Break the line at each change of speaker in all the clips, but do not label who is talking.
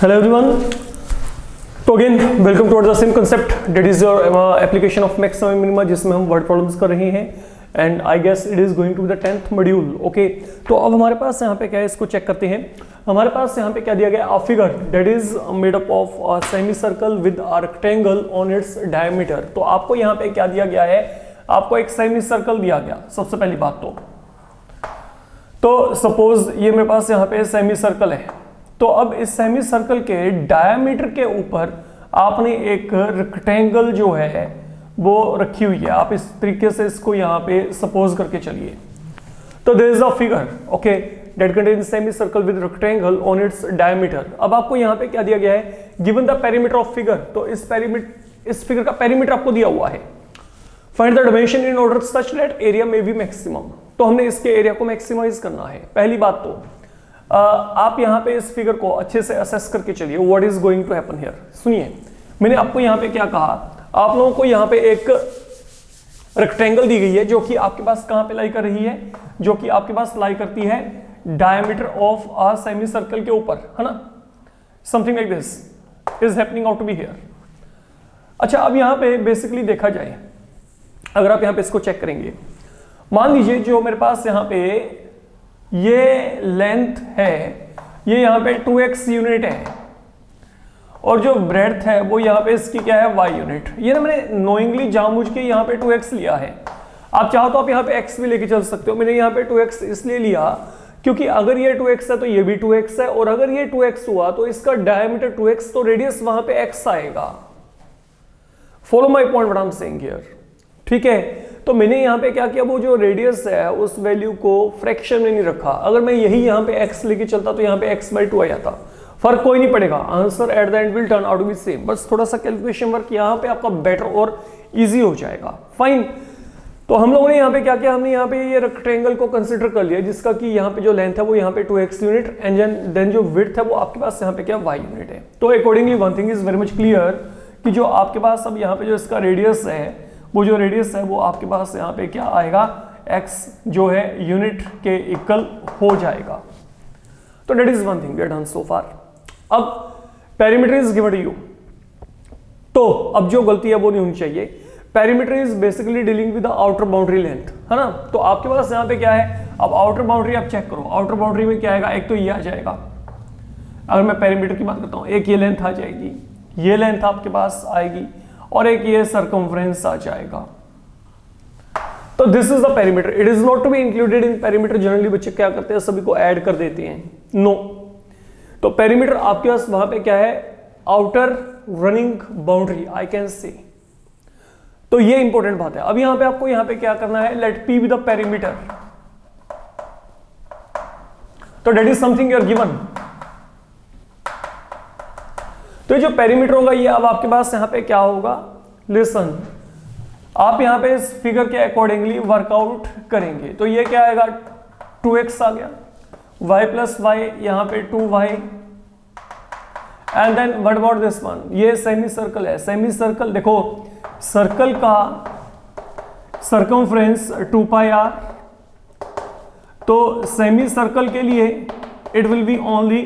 Hello everyone. तो again welcome to the same concept that is your application of maximum minima, जिसमें हम word problems कर रहे हैं and I guess it is going to the 10th module. Okay, तो अब हमारे पास यहाँ पे क्या है, इसको चेक करते हैं. हमारे पास यहाँ पे क्या दिया गया, a figure that is made up of a semi circle with a rectangle on its diameter. तो आपको यहाँ पे क्या दिया गया है, आपको एक सेमी सर्कल दिया गया. सबसे पहली बात तो सपोज ये मेरे पास यहाँ पे सेमी सर्कल है. तो अब इस सेमी सर्कल के डायमीटर के ऊपर आपने एक रेक्टेंगल जो है वो रखी हुई है. आप इस तरीके से इसको यहाँ पे सपोज करके चलिए. तो there is a figure okay that contains semi circle with rectangle on its diameter. अब आपको यहाँ पे क्या दिया गया है, given the perimeter of figure. तो इस फिगर का पेरीमीटर आपको दिया हुआ है. Find the dimension in order such that area may be maximum. तो हमने इसके एरिया को मैक्सिमाइज करना है. पहली बात तो आप यहाँ पे इस फिगर को अच्छे से असेस करके चलिए. What is going to happen here. सुनिए, मैंने आपको यहाँ पे क्या कहा, आप लोगों को यहाँ पे एक रेक्टेंगल दी गई है जो कि आपके पास कहाँ पे लाई कर रही है, जो कि आपके पास लाई करती है diameter of a semi circle के ऊपर, है ना. Something like this is happening out to be here. अच्छा, अब यहाँ पे बेसिकली देखा जाए, अगर आप यहाँ पे इसको चेक करेंगे, मान लीजिए जो मेरे पास यहाँ पे ये लेंथ है, ये यहाँ पे 2x यूनिट है और जो ब्रेड्थ है वो यहाँ पे इसकी क्या है, y यूनिट. ये ना मैंने नोइंगली जानबूझ के यहाँ पे 2x लिया है. आप चाहो तो आप यहाँ पे x भी लेके चल सकते हो. मैंने यहाँ पे 2x इसलिए लिया क्योंकि अगर ये 2x है तो ये भी 2x है, और अगर ये 2x हुआ तो इसका डायमीटर 2x, तो रेडियस वहां पे x आएगा. Follow my point what I am saying here. ठीक है, तो मैंने यहाँ पे क्या किया, वो जो रेडियस है उस वैल्यू को फ्रैक्शन में नहीं रखा. अगर मैं यही यहाँ पे x लेके चलता तो यहाँ पे x/2 आ जाता. फर्क कोई नहीं पड़ेगा, answer at the end will turn out to be same. बस थोड़ा सा कैलकुलेशन वर्क यहाँ पे आपका बेटर और इजी हो जाएगा. फाइन. तो हम लोगों ने यहाँ पे क्या किया, हमने यहाँ पे ये रेक्टेंगल को कंसिडर कर लिया जिसका कि यहाँ पे जो लेंथ है वो यहाँ पे 2x यूनिट एंड देन जो विड्थ है वो आपके पास यहाँ पे क्या y यूनिट है. तो accordingly one thing is very much clear कि जो आपके पास अब यहाँ पे जो इसका रेडियस है, वो जो रेडियस है वो आपके पास यहाँ पे क्या आएगा, x जो है यूनिट के इक्वल हो जाएगा. तो that is one thing we are done so far. अब perimeter is given to you. तो अब जो गलती है वो नहीं होनी चाहिए. Perimeter is basically dealing with the outer boundary length, है ना. तो आपके पास यहाँ पे क्या है, अब आउटर बाउंड्री आप चेक करो. आउटर बाउंड्री में क्या आएगा, एक तो ये आ जाएगा. अगर मैं पेरीमीटर की बात करता हूँ, एक ये लेंथ आ जाएगी, ये लेंथ आपके पास आएगी, और एक ये सर्कमफ्रेंस आ जाएगा. तो this is the perimeter. It is not to be included in perimeter. Generally बच्चे क्या करते हैं, सभी को ऐड कर देते हैं. नो. तो पेरीमीटर आपके पास वहां पे क्या है, outer running boundary I can say. तो ये इंपॉर्टेंट बात है. अब यहां पे आपको यहां पे क्या करना है, let P B the perimeter. तो that is something you are given. तो जो पेरीमीटर होगा ये अब आपके पास यहाँ पे क्या होगा, लिसन, आप यहाँ पे इस फिगर के अकॉर्डिंगली वर्कआउट करेंगे. तो ये क्या आएगा, 2x आ गया, y प्लस वाई यहाँ पे 2y, and then what about this one, ये सेमी सर्कल है. सेमी सर्कल देखो, सर्कल का सर्कमफ्रेंस 2πr. तो सेमी सर्कल के लिए it will be only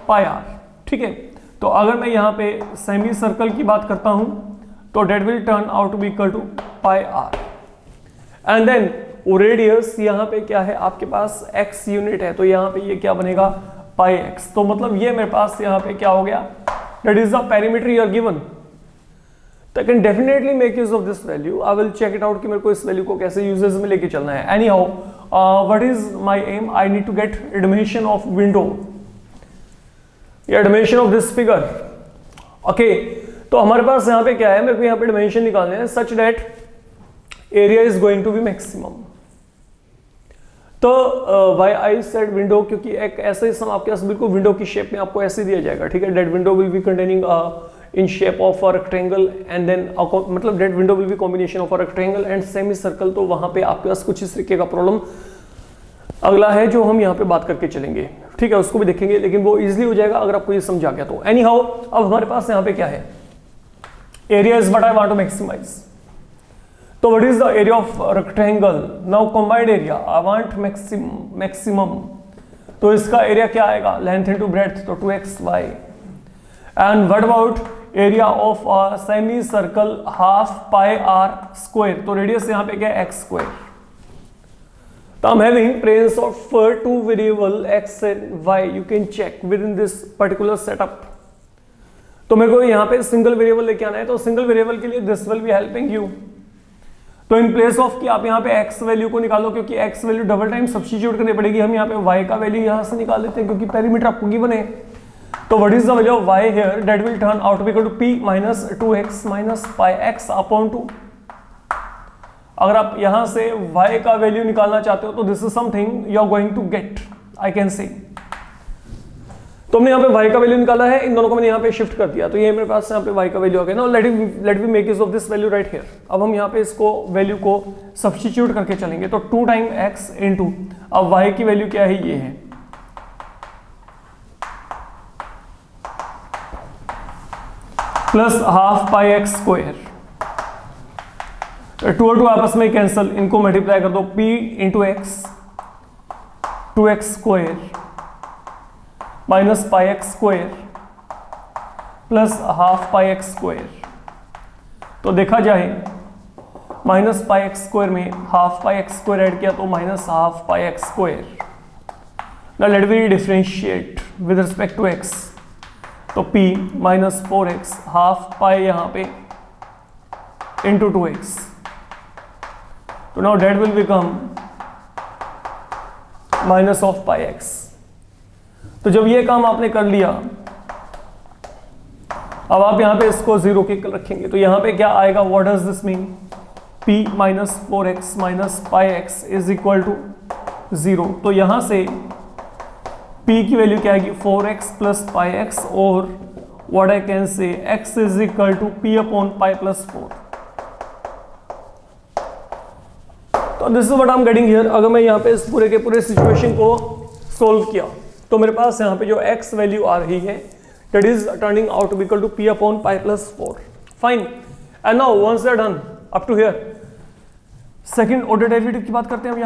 πr. ठीक है. तो अगर मैं यहाँ पे सेमी सर्कल की बात करता हूं तो that will turn out to be equal to πr. And then radius यहाँ पे क्या है, आपके पास x यूनिट है, तो यहाँ पे ये क्या बनेगा, πx. तो मतलब ये मेरे पास यहाँ पे क्या हो गया, that is the perimeter you are given. तो I can definitely make use of this value. I will check it out कि मेरे को इस वैल्यू को कैसे यूजेस में लेके चलना है. Anyhow what is my aim, I need to get dimension of window या dimension of this figure. Okay, तो हमारे पास यहाँ पे क्या है, मेरे को यहाँ पे डायमेंशन निकालने हैं such that area is going to be maximum. तो व्हाई आई सेड विंडो, क्योंकि एक ऐसा ही सम आपके पास बिल्कुल विंडो की शेप में आपको ऐसे दिया जाएगा. ठीक है, that window will be containing in shape of a rectangle and then मतलब that window will be combination of a rectangle and semi circle. तो वहां पे आपके पास कुछ इस तरीके का प्रॉब्लम अगला है जो हम यहाँ पे बात करके चलेंगे. ठीक है, उसको भी देखेंगे, लेकिन वो इजीली हो जाएगा अगर आपको ये समझा गया तो. एनी हाउ, अब हमारे पास यहाँ पे क्या है, area is what I want to maximize. तो what is the area of rectangle, now combined area I want maximum. तो इसका एरिया क्या आएगा, लेंथ इनटू ब्रेड्थ, तो 2xy and what about area of a semi circle half pi r square, तो radius यहाँ पे क्या है एक्स स्क्वायर। तो I'm having presence of two variable x and y, you can check within this particular setup। तो मेरे को यहाँ पे सिंगल वेरिएबल लेके आना है, तो सिंगल वेरिएबल के लिए this will be helping you. तो इन प्लेस ऑफ कि आप यहाँ पे x वैल्यू को निकालो, क्योंकि x value double time substitute करनी पड़ेगी, हम यहाँ पे y का वैल्यू यहाँ से निकाल लेते हैं क्योंकि पेरीमीटर आपको गिवन है। तो what is the value of y here, that will turn out to be equal to p minus 2x minus pi x upon 2। अगर आप यहां से y का वैल्यू निकालना चाहते हो तो this is something you are going to get, I can say. तो हमने यहाँ पे y का वैल्यू निकाला है, इन दोनों को मैंने यहाँ पे शिफ्ट कर दिया, तो ये मेरे पास यहाँ पे y का वैल्यू आ गया ना। Let we make use of this value right here. अब हम यहाँ पे इसको वैल्यू को सब्स्टिट्यूट करके चलेंगे, तो 2 टाइम x इंटू, अब y की वैल्यू क्या है, ये है plus half pi x square. Two और टू आपस में कैंसिल, इनको मल्टीप्लाई कर दो, p into x 2x square minus pi x square plus half pi x square. तो देखा जाए माइनस पाई एक्स स्क्वायर में half pi x square add किया तो minus half pi x square. Now let we differentiate with respect to x, तो p minus 4x half पाई यहाँ पे into 2x। तो now that will become minus of pi x. तो जब ये काम आपने कर लिया, अब आप यहां पे इसको 0 के रखेंगे, तो यहां पे क्या आएगा, what does this mean, p minus 4x minus pi x is equal to 0। तो यहां से p की वैल्यू क्या आएगी, 4x प्लस पाई एक्स, और what I can say x is equal to p upon pi plus 4। तो this is what I am getting here. अगर मैं यहाँ पे इस पूरे के पूरे सिचुएशन को सोल्व किया तो मेरे पास यहाँ पे जो x वैल्यू आ रही है that is turning out to be equal to p upon pi plus 4। Fine, and now once that done up to here, second order derivative की बात करते हैं हम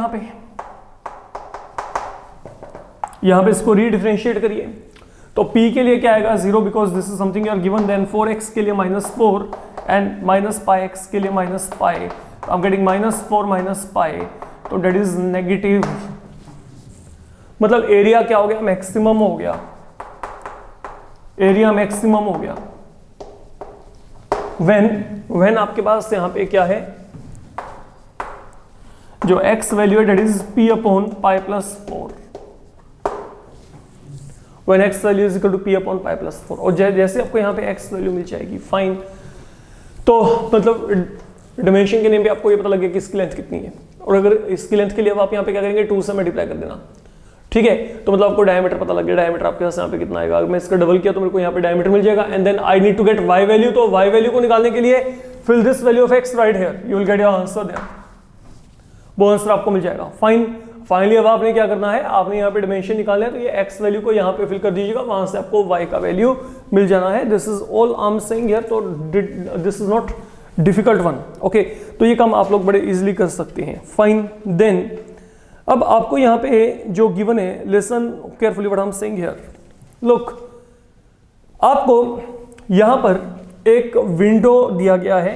यहाँ पे इसको रीडिफरेंशिएट करिए। तो p के लिए क्या आएगा 0 because this is something you are given, then 4x के लिए minus 4 and minus pi x के लिए minus pi. I am getting minus 4 minus pi, तो डेट इज नेगेटिव, मतलब एरिया क्या हो गया, मैक्सिमम हो गया, एरिया मैक्सिमम हो गया। व्हेन आपके पास यहां पे क्या है, जो x वैल्यू है that is p upon pi plus 4, when x value is equal to p upon pi plus 4। और जैसे आपको यहां पे x वैल्यू मिल जाएगी, फाइन, तो मतलब डिमेंशन के नेम पे आपको ये पता लग गया कि इसकी लेंथ कितनी है। और अगर इसकी लेंथ के लिए अब आप यहाँ पे क्या करेंगे, 2 से मल्टीप्लाई कर देना, ठीक है। तो मतलब आपको डायमीटर पता लग गया, डायमीटर आपके पास यहाँ पे कितना आएगा। अगर मैं इसका डबल किया तो मेरे को यहाँ पे डायमीटर मिल जाएगा, and then I need to get y value. तो y वैल्यू को निकालने के लिए fill this value of x right here, you will get your answer there, वो आंसर आपको मिल जाएगा। फाइन, फाइनली अब आपने क्या करना है, आपने यहाँ पे डिमेंशन निकालना है, तो ये x वैल्यू को यहाँ पे फिल कर दीजिएगा, वहां से आपको y का वैल्यू मिल जाना है। This is all I am saying here, तो this is not difficult one, okay. तो ये काम आप लोग बड़े इजीली कर सकते हैं। फाइन, देन अब आपको यहाँ पे जो गिवन है, listen carefully what I am saying here, look, आपको यहाँ पर एक विंडो दिया गया है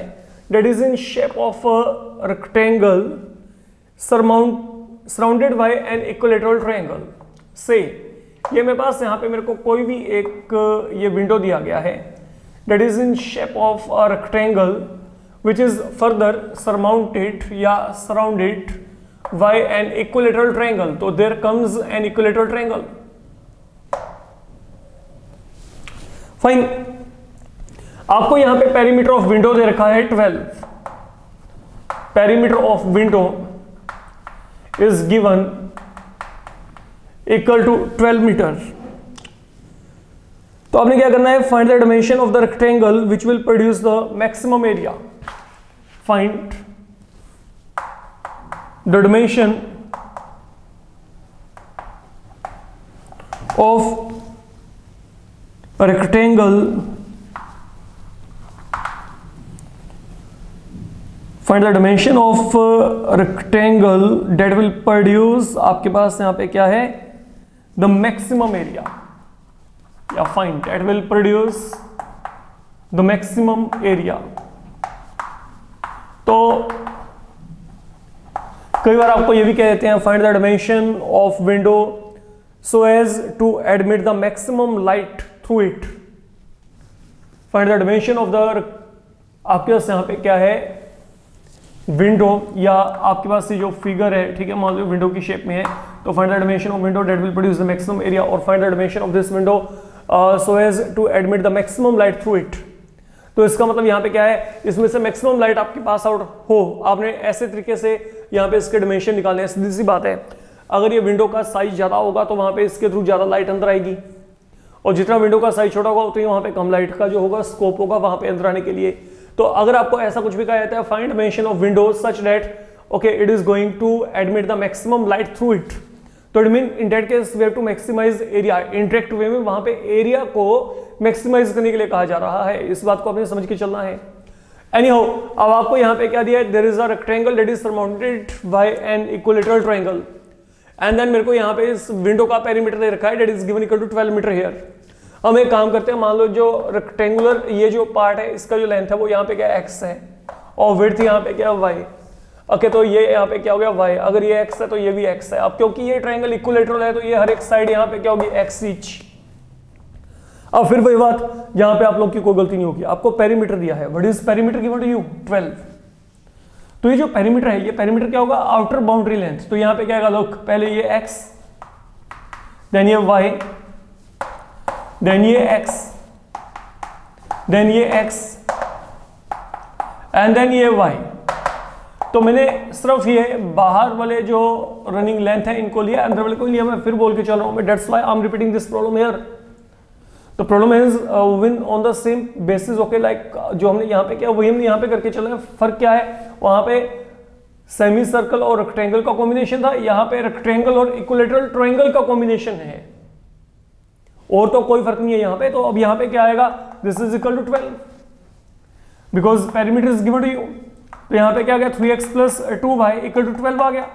that is in shape of a rectangle surrounded by an equilateral triangle. से ये मेरे पास यहाँ पे मेरे को कोई भी एक ये विंडो दिया गया है that is in shape of a rectangle which is further surmounted या surrounded by an equilateral triangle। तो there comes an equilateral triangle। Fine, आपको यहां पे पेरीमीटर ऑफ विंडो दे रखा है 12, perimeter of window is given equal to 12 meter. तो आपने क्या करना है, find the dimension of the rectangle which will produce the maximum area. Find the dimension of a rectangle, find the dimension of a rectangle that will produce, आपके पास यहाँ पे क्या है, the maximum area, या find that will produce the maximum area. तो कई बार आपको ये भी कह देते हैं find the dimension of window so as to admit the maximum light through it. Find the dimension of the, आपके पास यहां पे क्या है, विंडो, या आपके पास ये जो फिगर है, ठीक है, मान लो विंडो की शेप में है, तो find the dimension of window that will produce the maximum area, और find the dimension of this window so as to admit the maximum light through it. तो इसका मतलब यहाँ पे क्या है, इसमें से मैक्सिमम लाइट आपके पास आउट हो, आपने ऐसे तरीके से यहाँ पे इसके डायमेंशन निकालने हैं। सीधी सी बात है, अगर ये विंडो का साइज ज्यादा होगा तो वहां पे इसके थ्रू ज्यादा लाइट अंदर आएगी, और जितना विंडो का साइज छोटा होगा उतनी वहां पे कम लाइट का जो होगा स्कोप होगा वहां पे अंदर आने के लिए। तो अगर आपको ऐसा कुछ भी कहा जाता है find dimension of window such that okay it is going to admit the maximum light through it, तो it mean in that case we have to maximize area. Indirect way में वहां पे एरिया को मैक्सिमाइज करने के लिए कहा जा रहा है, इस बात को आपने समझ के चलना है। एनीहाउ, अब आपको यहाँ पे क्या दिया है, there is a rectangle that is surmounted by an equilateral triangle, and then मेरे को यहाँ पे इस विंडो का पेरीमीटर दे रखा है that is given equal to 12 meter here. हम एक काम करते हैं, मान लो जो रेक्टेंगुलर ये जो पार्ट है इसका जो लेंथ है वो यहाँ पे क्या x है, और विड्थ यहाँ पे क्या y। ओके, तो ये यहाँ पे क्या हो गया y, अगर ये x है तो ये भी x है। अब क्योंकि ये ट्रायंगल इक्विलैटरल है तो ये हर एक साइड यहाँ पे क्या होगी, x ईच। अब फिर वही बात, यहाँ पे आप लोग की कोई गलती नहीं होगी, आपको पेरीमीटर दिया है, what is perimeter given to you, 12। तो ये जो पेरीमीटर है, ये पेरीमीटर क्या होगा, आउटर बाउंड्री लेंथ। तो यहाँ पे क्या होगा, लुक, पहले ये x, देन ये y, देन ये x, देन ये x, एंड देन ये y। तो मैंने सिर्फ ये बाहर वाले जो रनिंग लेंथ है इनको लिया, अंदर वाले को लिया। मैं फिर बोल के चल रहा हूं, that's why I am repeating this problem here. तो problem is win on the same basis, okay, like जो हमने यहाँ पे किया वही हमने यहाँ पे करके चल रहे हैं। फर्क क्या है, वहां पे सेमी सर्कल और रेक्टेंगल का कॉम्बिनेशन था, यहाँ पे रेक्टेंगल और इक्विलैटरल ट्रायंगल का कॉम्बिनेशन है, और तो कोई फर्क नहीं है यहाँ पे। तो अब यहाँ पे क्या आएगा, this is equal to 12 because perimeter is given to you. तो यहाँ पे क्या आ गया, 3x plus 2y equal to 12 आ गया।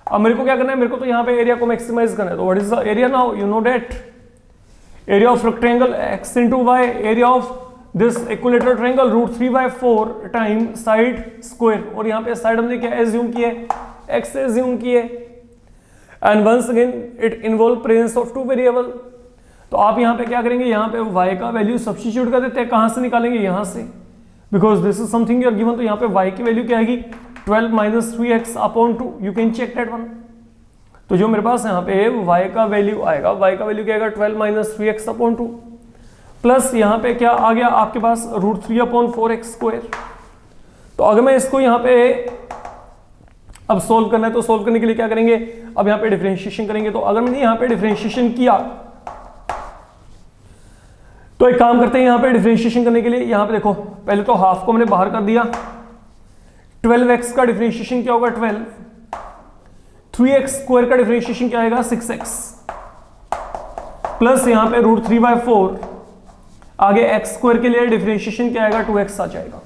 अब मेरे को क्या करना है, मेरे को तो यहाँ पे एरिया को मैक्सिमाइज करना है। तो what is the area now, you know that area of rectangle x into y, area of this equilateral triangle √3/4 time side square, और यहाँ पे साइड हमने क्या एज्यूम किया है, x एज्यूम किया है। And once again it involve presence of 2 variable. तो आप यहाँ पे क्या करेंगे, यहाँ पे y का वैल्यू सब्स्टिट्यूट कर देते हैं, कहां से निकालेंगे, यहाँ से, because this is something you are given. तो यहाँ पे y की वैल्यू क्या आएगी, 12 minus 3x upon 2, you can check that one. तो जो मेरे पास यहाँ पे y का वैल्यू आएगा, y का वैल्यू क्या आएगा, 12 माइनस 3x अपॉन 2, प्लस यहाँ पे क्या आ गया आपके पास √3/4x स्क्वायर। तो अगर मैं इसको यहाँ पे अब सोल्व करना है, तो सोल्व करने के लिए क्या करेंगे, अब यहाँ पे डिफरेंशिएशन करेंगे। तो अगर मैंने यहाँ पे डिफरेंशिएशन किया, तो एक काम करते हैं, यहाँ पे डिफरेंशिएशन करने के लिए यहाँ पे देखो, पहले तो हाफ को मैंने बाहर कर दिया, 12x का डिफरेंशिएशन क्या होगा 12, 3x स्क्वायर का डिफरेंशिएशन क्या आएगा 6x, प्लस यहाँ पे √3/4, आगे x स्क्वायर के लिए डिफरेंशिएशन क्या आएगा 2x आ जाएगा।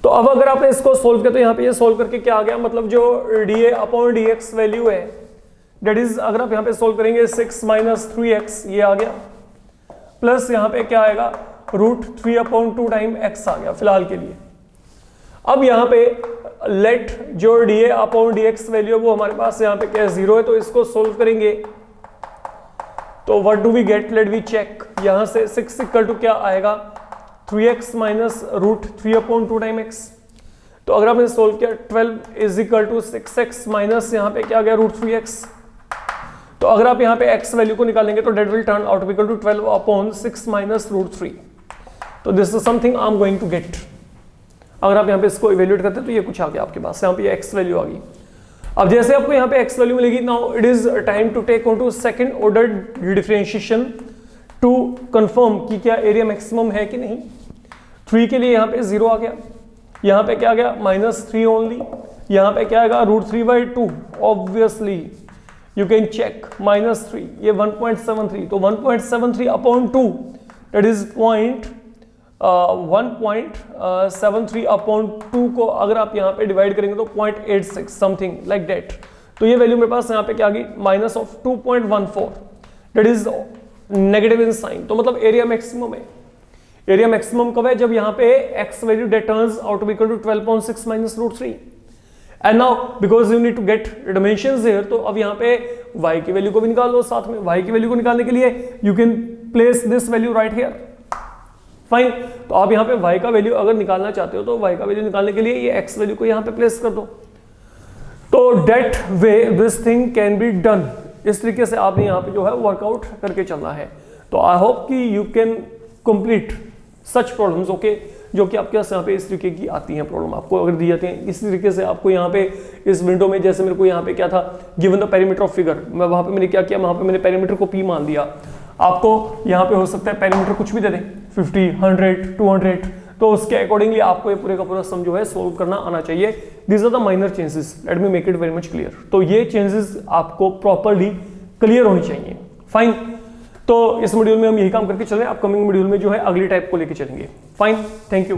तो अब अगर आपने इसको सोल्व किया, तो यहाँ पे ये सोल्व करके क्या आ गया, मतलब जो dA अपॉन dx वैल्यू है, दैट इज अगर आप यहाँ पे सोल्व करेंगे 6 माइनस 3x ये आ गया, प्लस यहाँ पे क्या आएगा √3/2 टाइम x आ गया फिलहाल के लिए। अब यहाँ पे लेट जो dA अपॉन dx वैल्यू वो हमारे पास यहाँ पे क्या 0 है, तो इसको सोल्व करेंगे तो what do we get, let we check. यहाँ से 6 इक्वल टू क्या आएगा 3x माइनस √3/2 टाइम x। तो अगर आपने सोल्व किया 12 is equal to 6x minus यहाँ पे क्या आ गया √3x। तो अगर आप यहाँ पे x वैल्यू को निकालेंगे तो that will turn out equal to 12/6 minus √3। तो this is something I am going to get. अगर आप यहाँ पे इसको इवेल्यूएट करते हैं तो ये कुछ आ गया आपके पास, यहाँ पे x वैल्यू आ गई। अब जैसे आपको यहाँ पे x वैल्यू मिलेगी, now it is time to take on to second order differentiation to confirm कि क्या एरिया मैक्सिमम है कि नहीं। 3 के लिए यहाँ पे 0 आ गया, यहाँ पे क्या आ गया -3 ओनली, यहाँ पे क्या आएगा √3/2, ऑब्वियसली यू कैन चेक -3, ये 1.73, तो 1.73 अपॉन 2 दैट इज 1.73 अपॉन 2 को अगर आप यहाँ पे डिवाइड करेंगे तो 0.86 समथिंग लाइक दैट। तो ये वैल्यू मेरे पास यहाँ पे क्या आ गई -2.14 that is negative in sign. तो मतलब एरिया मैक्सिमम है। एरिया मैक्सिमम कब है? जब यहां पे x value that turns out to be equal to 12.6 minus root 3. And now because you need to get dimensions here, तो अब यहां पे y की वैल्यू को भी निकाल लो साथ में. y की वैल्यू को निकालने के लिए you can place this value right here. Fine. तो आप यहां पे y का वैल्यू अगर निकालना चाहते हो तो y का वैल्यू निकालने के लिए ये x वैल्यू को यहां पे प्लेस कर दो. तो that way this thing can be done. इस तरीके से आपने यहां पे जो है वर्कआउट करके चलना है. तो आई होप कि you can complete such problems. Okay, जो कि आपके पास यहाँ पे इस तरीके की आती हैं प्रॉब्लम, आपको अगर दी जाती हैं इस तरीके से. आपको यहाँ पे इस विंडो में जैसे मेरे को यहाँ पे क्या था, given the perimeter of figure, मैं वहां पे मैंने क्या किया, वहां पे मैंने पेरीमीटर को p मान दिया. आपको यहाँ पे हो सकता है पेरीमीटर कुछ भी दे दें, 50, 100, 200, तो उसके अकॉर्डिंगली आपको ये पूरे का पूरा सम जो है सोल्व करना आना चाहिए. These are the minor changes, let me make it very much clear. तो ये चेंजेस आपको प्रॉपरली क्लियर होनी चाहिए. फाइन. तो इस मॉड्यूल में हम यही काम करके चल रहे हैं. अपकमिंग मॉड्यूल में जो है अगली टाइप को लेके चलेंगे. Fine, thank you.